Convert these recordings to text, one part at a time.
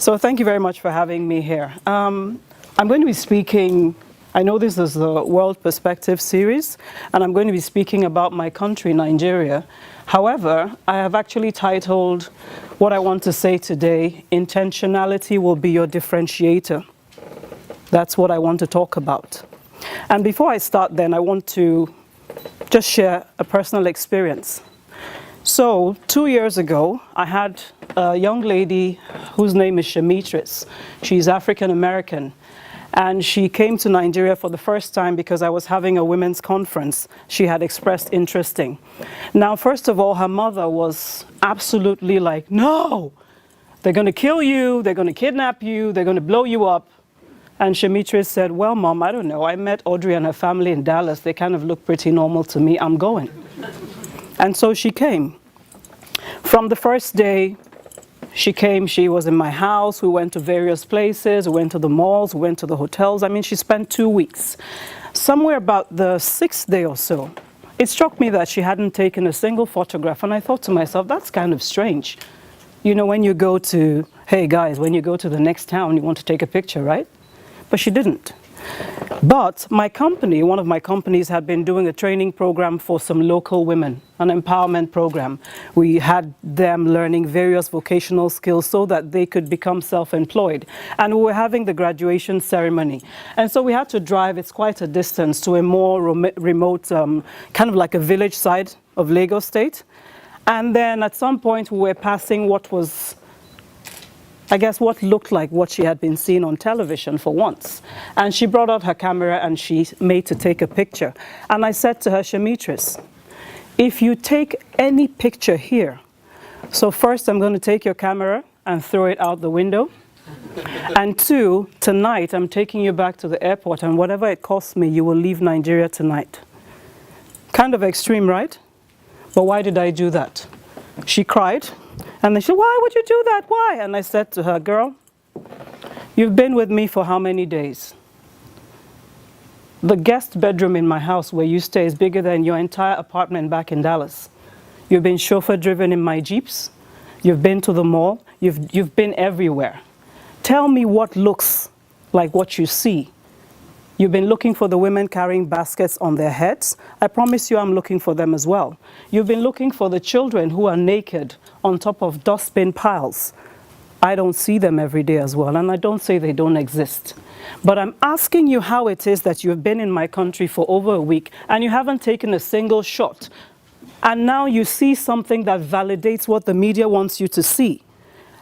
So thank you very much for having me here. I'm going to be speaking, I know this is the World Perspective series, and I'm going to be speaking about my country, Nigeria. However, I have actually titled what I want to say today, Intentionality Will Be Your Differentiator. That's what I want to talk about. And before I start then, I want to just share a personal experience. So 2 years ago, I had a young lady whose name is Shemitris. She's African American. And she came to Nigeria for the first time because I was having a women's conference. She had expressed interest in. Now, first of all, her mother was absolutely like, no, they're going to kill you, they're going to kidnap you, they're going to blow you up. And Shemitris said, well, Mom, I don't know. I met Audrey and her family in Dallas. They kind of look pretty normal to me. I'm going. And so she came. From the first day she came, she was in my house. We went to various places. We went to the malls. We went to the hotels. I mean, she spent 2 weeks. Somewhere about the 6th day or so, it struck me that she hadn't taken a single photograph. And I thought to myself, that's kind of strange. You know, when you go to, hey guys, when you go to the next town, you want to take a picture, right? But she didn't. But my company, one of my companies, had been doing a training program for some local women, an empowerment program. We had them learning various vocational skills so that they could become self-employed. And we were having the graduation ceremony. And so we had to drive, it's quite a distance, to a more remote, kind of like a village side of Lagos State. And then at some point we were passing what was, I guess, what looked like what she had been seeing on television for once. And she brought out her camera and she made to take a picture. And I said to her, Shemitris, if you take any picture here, so first I'm going to take your camera and throw it out the window. And 2, tonight I'm taking you back to the airport, and whatever it costs me, you will leave Nigeria tonight. Kind of extreme, right? But why did I do that? She cried. And they said, why would you do that? Why? And I said to her, girl, you've been with me for how many days? The guest bedroom in my house where you stay is bigger than your entire apartment back in Dallas. You've been chauffeur driven in my Jeeps. You've been to the mall. You've been everywhere. Tell me what looks like what you see. You've been looking for the women carrying baskets on their heads. I promise you I'm looking for them as well. You've been looking for the children who are naked on top of dustbin piles. I don't see them every day as well, and I don't say they don't exist. But I'm asking you how it is that you've been in my country for over a week and you haven't taken a single shot. And now you see something that validates what the media wants you to see.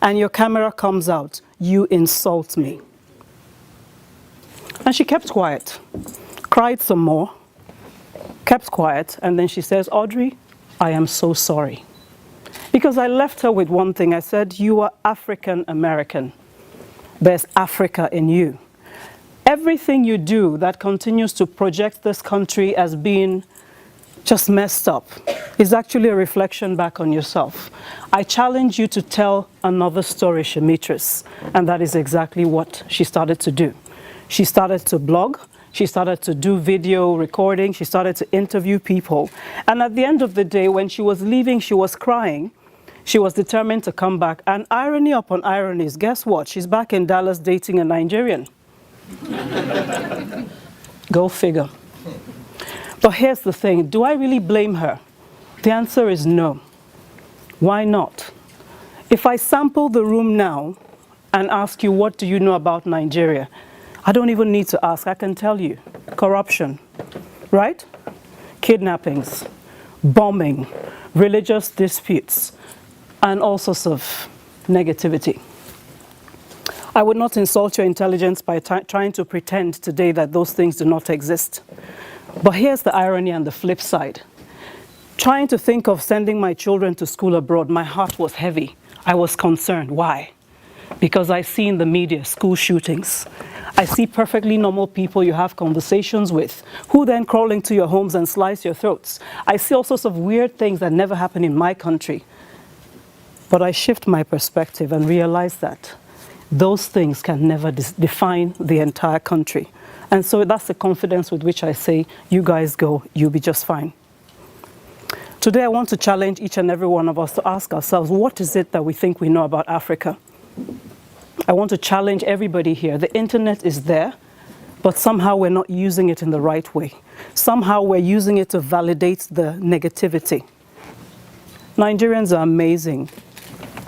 And your camera comes out. You insult me. And she kept quiet, cried some more, kept quiet, and then she says, Audrey, I am so sorry. Because I left her with one thing. I said, you are African American. There's Africa in you. Everything you do that continues to project this country as being just messed up is actually a reflection back on yourself. I challenge you to tell another story, Shemitris, and that is exactly what she started to do. She started to blog, she started to do video recording, she started to interview people. And at the end of the day, when she was leaving, she was crying. She was determined to come back. And irony upon ironies, guess what? She's back in Dallas dating a Nigerian. Go figure. But here's the thing, do I really blame her? The answer is no. Why not? If I sample the room now and ask you, what do you know about Nigeria? I don't even need to ask, I can tell you. Corruption, right? Kidnappings, bombing, religious disputes, and all sorts of negativity. I would not insult your intelligence by trying to pretend today that those things do not exist. But here's the irony and the flip side. Trying to think of sending my children to school abroad, my heart was heavy. I was concerned. Why? Because I see in the media school shootings. I see perfectly normal people you have conversations with, who then crawl into your homes and slice your throats. I see all sorts of weird things that never happen in my country. But I shift my perspective and realize that those things can never define the entire country. And so that's the confidence with which I say, you guys go, you'll be just fine. Today I want to challenge each and every one of us to ask ourselves, what is it that we think we know about Africa? I want to challenge everybody here. The internet is there, but somehow we're not using it in the right way. Somehow we're using it to validate the negativity. Nigerians are amazing,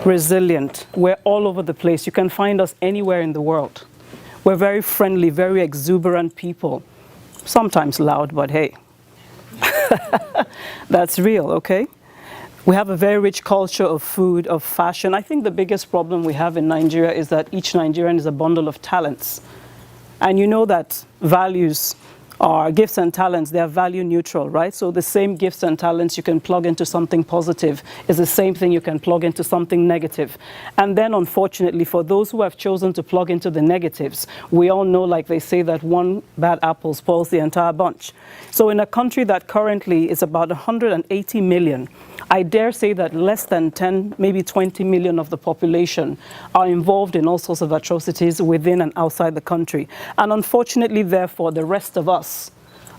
resilient. We're all over the place. You can find us anywhere in the world. We're very friendly, very exuberant people. Sometimes loud, but hey, that's real, okay? We have a very rich culture of food, of fashion. I think the biggest problem we have in Nigeria is that each Nigerian is a bundle of talents. And you know that values are gifts and talents, they are value neutral, right? So the same gifts and talents you can plug into something positive is the same thing you can plug into something negative. And then unfortunately, for those who have chosen to plug into the negatives, we all know, like they say, that one bad apple spoils the entire bunch. So in a country that currently is about 180 million, I dare say that less than 10, maybe 20 million of the population are involved in all sorts of atrocities within and outside the country. And unfortunately, therefore, the rest of us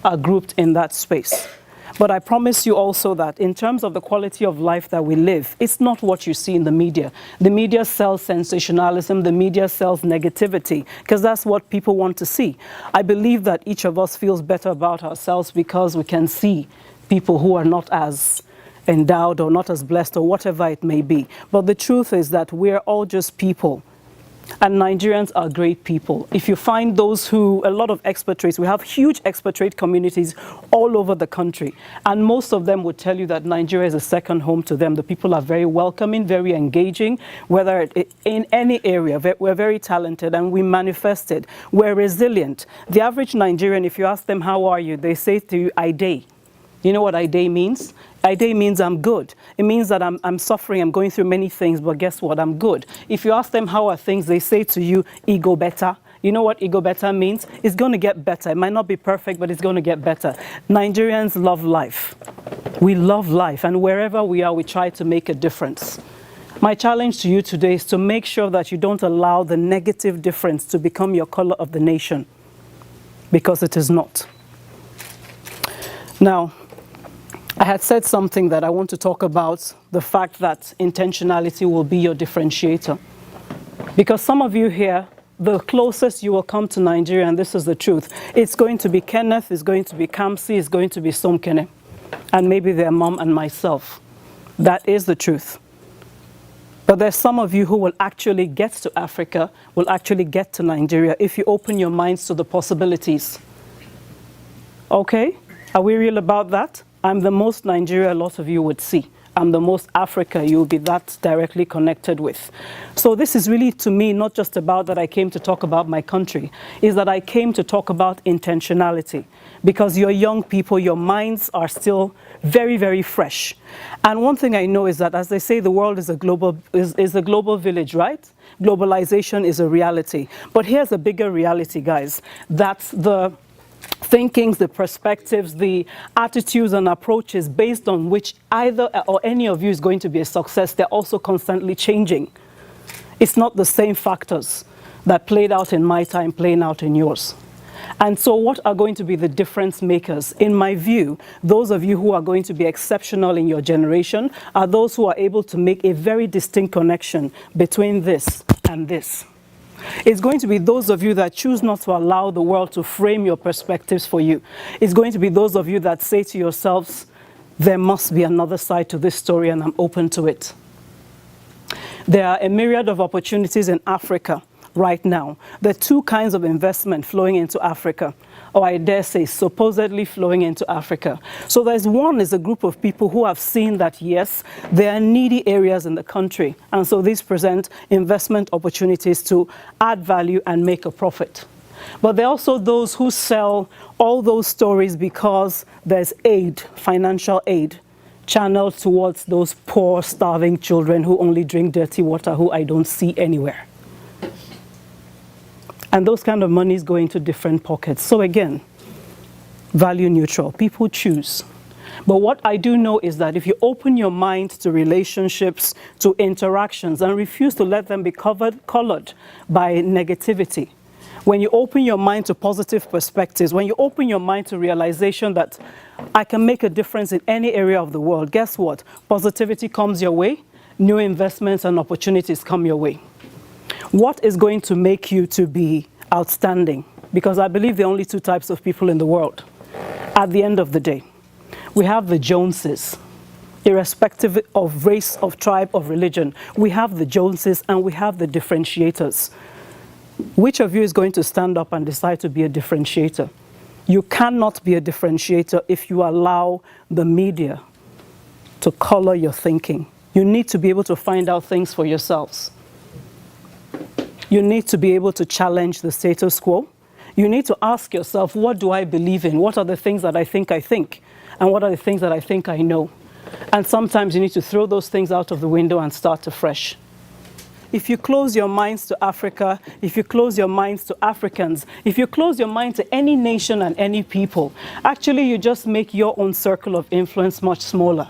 are grouped in that space. But I promise you also that in terms of the quality of life that we live, it's not what you see in the media. The media sells sensationalism, the media sells negativity, because that's what people want to see. I believe that each of us feels better about ourselves because we can see people who are not as endowed or not as blessed or whatever it may be. But the truth is that we're all just people. And Nigerians are great people. If you find those who, a lot of expatriates, we have huge expatriate communities all over the country. And most of them would tell you that Nigeria is a second home to them. The people are very welcoming, very engaging, whether in any area. We're very talented and we manifest it. We're resilient. The average Nigerian, if you ask them, how are you? They say to you, I day. You know what I day means? I day means I'm good. It means that I'm suffering, I'm going through many things, but guess what? I'm good. If you ask them how are things, they say to you, ego better. You know what ego better means? It's going to get better. It might not be perfect, but it's going to get better. Nigerians love life. We love life, and wherever we are, we try to make a difference. My challenge to you today is to make sure that you don't allow the negative difference to become your color of the nation, because it is not. Now, I had said something that I want to talk about, the fact that intentionality will be your differentiator. Because some of you here, the closest you will come to Nigeria, and this is the truth, it's going to be Kenneth, it's going to be Kamsi, it's going to be Somkene, and maybe their mom and myself. That is the truth. But there's some of you who will actually get to Africa, will actually get to Nigeria, if you open your minds to the possibilities. Okay? Are we real about that? I'm the most Nigeria a lot of you would see. I'm the most Africa you'll be that directly connected with. So this is really, to me, not just about that I came to talk about my country, is that I came to talk about intentionality. Because you're young people, your minds are still very, very fresh. And one thing I know is that, as they say, the world is a global village, right? Globalization is a reality. But here's a bigger reality, guys. That's the thinkings, the perspectives, the attitudes and approaches based on which either or any of you is going to be a success, they're also constantly changing. It's not the same factors that played out in my time playing out in yours. And so what are going to be the difference makers? In my view, those of you who are going to be exceptional in your generation are those who are able to make a very distinct connection between this and this. It's going to be those of you that choose not to allow the world to frame your perspectives for you. It's going to be those of you that say to yourselves, there must be another side to this story and I'm open to it. There are a myriad of opportunities in Africa right now. There are two kinds of investment flowing into Africa, or I dare say supposedly flowing into Africa. So there's one is a group of people who have seen that, yes, there are needy areas in the country. And so these present investment opportunities to add value and make a profit. But there are also those who sell all those stories because there's aid, financial aid, channeled towards those poor, starving children who only drink dirty water, who I don't see anywhere. And those kind of monies go into different pockets. So again, value neutral. People choose. But what I do know is that if you open your mind to relationships, to interactions, and refuse to let them be colored by negativity, when you open your mind to positive perspectives, when you open your mind to realization that I can make a difference in any area of the world, guess what? Positivity comes your way, new investments and opportunities come your way. What is going to make you to be outstanding? Because I believe there are only two types of people in the world. At the end of the day, we have the Joneses, irrespective of race, of tribe, of religion. We have the Joneses and we have the differentiators. Which of you is going to stand up and decide to be a differentiator? You cannot be a differentiator if you allow the media to color your thinking. You need to be able to find out things for yourselves. You need to be able to challenge the status quo. You need to ask yourself, what do I believe in? What are the things that I think? And what are the things that I think I know? And sometimes you need to throw those things out of the window and start afresh. If you close your minds to Africa, if you close your minds to Africans, if you close your mind to any nation and any people, actually you just make your own circle of influence much smaller.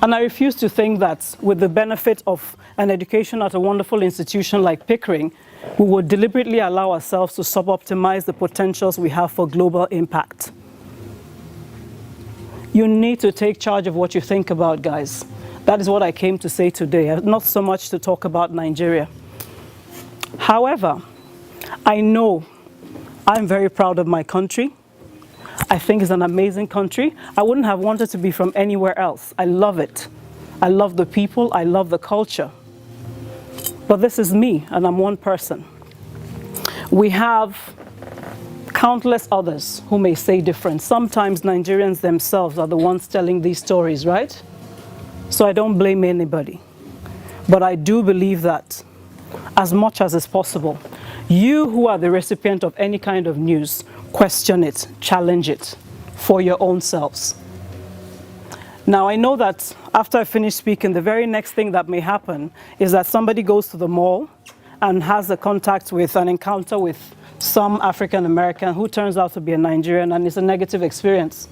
And I refuse to think that with the benefit of an education at a wonderful institution like Pickering, we would deliberately allow ourselves to sub-optimize the potentials we have for global impact. You need to take charge of what you think about, guys. That is what I came to say today, not so much to talk about Nigeria. However, I know I'm very proud of my country. I think it's an amazing country. I wouldn't have wanted to be from anywhere else. I love it. I love the people. I love the culture. But this is me, and I'm one person. We have countless others who may say different. Sometimes Nigerians themselves are the ones telling these stories, right? So I don't blame anybody. But I do believe that, as much as is possible, you who are the recipient of any kind of news, question it, challenge it for your own selves. Now, I know that after I finish speaking, the very next thing that may happen is that somebody goes to the mall and has a contact with, an encounter with some African American who turns out to be a Nigerian, and it's a negative experience.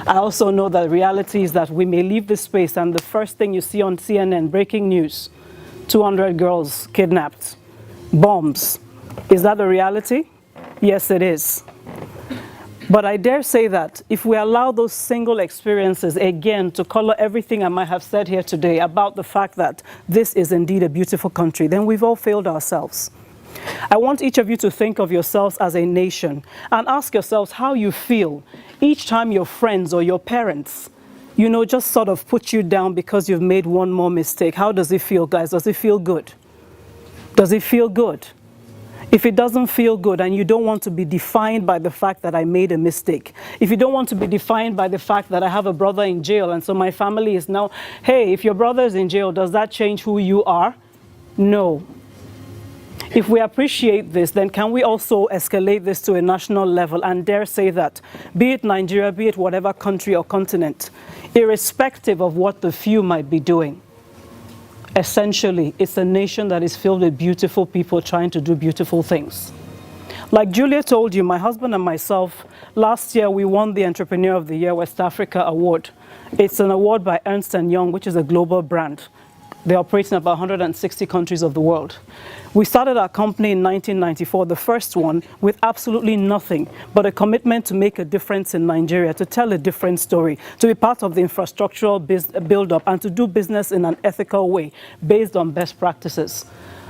I also know that the reality is that we may leave this space and the first thing you see on CNN, breaking news, 200 girls kidnapped, bombs. Is that a reality? Yes, it is. But I dare say that if we allow those single experiences, again, to color everything I might have said here today about the fact that this is indeed a beautiful country, then we've all failed ourselves. I want each of you to think of yourselves as a nation and ask yourselves how you feel each time your friends or your parents, just sort of put you down because you've made one more mistake. How does it feel, guys? Does it feel good? Does it feel good? If it doesn't feel good and you don't want to be defined by the fact that I made a mistake, if you don't want to be defined by the fact that I have a brother in jail and so my family is now, hey, if your brother is in jail, does that change who you are? No. If we appreciate this, then can we also escalate this to a national level and dare say that, be it Nigeria, be it whatever country or continent, irrespective of what the few might be doing, essentially, it's a nation that is filled with beautiful people trying to do beautiful things. Like Julia told you, my husband and myself, last year we won the Entrepreneur of the Year West Africa Award. It's an award by Ernst & Young, which is a global brand. They operate in about 160 countries of the world. We started our company in 1994, the first one, with absolutely nothing but a commitment to make a difference in Nigeria, to tell a different story, to be part of the infrastructural build-up, and to do business in an ethical way based on best practices.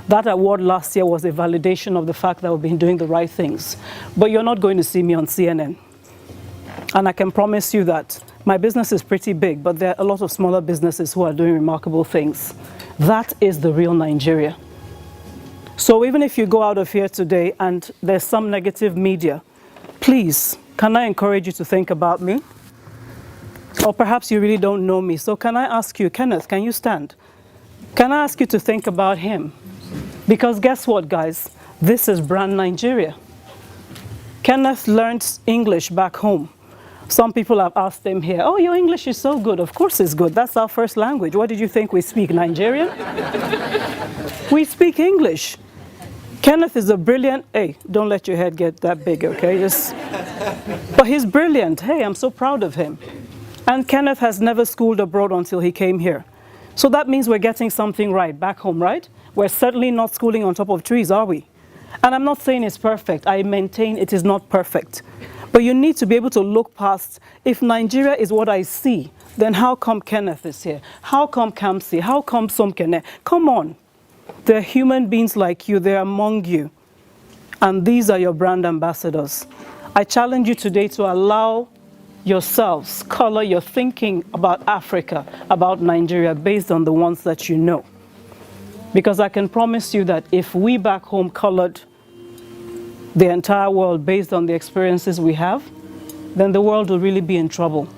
That award last year was a validation of the fact that we've been doing the right things. But you're not going to see me on CNN. And I can promise you that my business is pretty big, but there are a lot of smaller businesses who are doing remarkable things. That is the real Nigeria. So even if you go out of here today and there's some negative media, please, can I encourage you to think about me? Or perhaps you really don't know me. So can I ask you, Kenneth, can you stand? Can I ask you to think about him? Because guess what, guys? This is brand Nigeria. Kenneth learned English back home. Some people have asked him here, oh, your English is so good. Of course it's good. That's our first language. What did you think we speak? Nigerian? We speak English. Kenneth is a brilliant, hey, don't let your head get that big, okay? But he's brilliant. Hey, I'm so proud of him. And Kenneth has never schooled abroad until he came here. So that means we're getting something right back home, right? We're certainly not schooling on top of trees, are we? And I'm not saying it's perfect. I maintain it is not perfect. But you need to be able to look past, if Nigeria is what I see, then how come Kenneth is here? How come Kamsi? How come Somkene? Come on. They're human beings like you. They're among you. And these are your brand ambassadors. I challenge you today to allow yourselves color your thinking about Africa, about Nigeria, based on the ones that you know. Because I can promise you that if we back home colored the entire world based on the experiences we have, then the world will really be in trouble.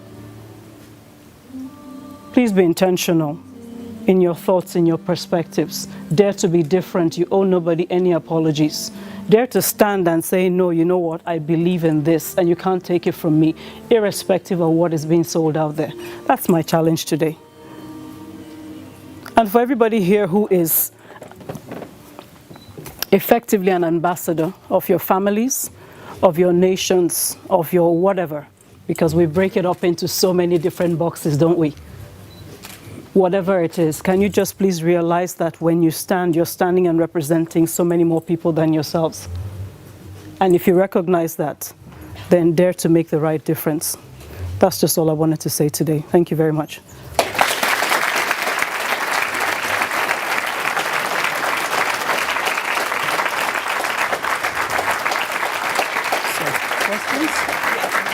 Please be intentional in your thoughts, in your perspectives. Dare to be different. You owe nobody any apologies. Dare to stand and say, no, you know what, I believe in this and you can't take it from me, irrespective of what is being sold out there. That's my challenge today. And for everybody here who is effectively an ambassador of your families, of your nations, of your whatever, because we break it up into so many different boxes, don't we? Whatever it is, can you just please realize that when you stand, you're standing and representing so many more people than yourselves? And if you recognize that, then dare to make the right difference. That's just all I wanted to say today. Thank you very much. So, questions?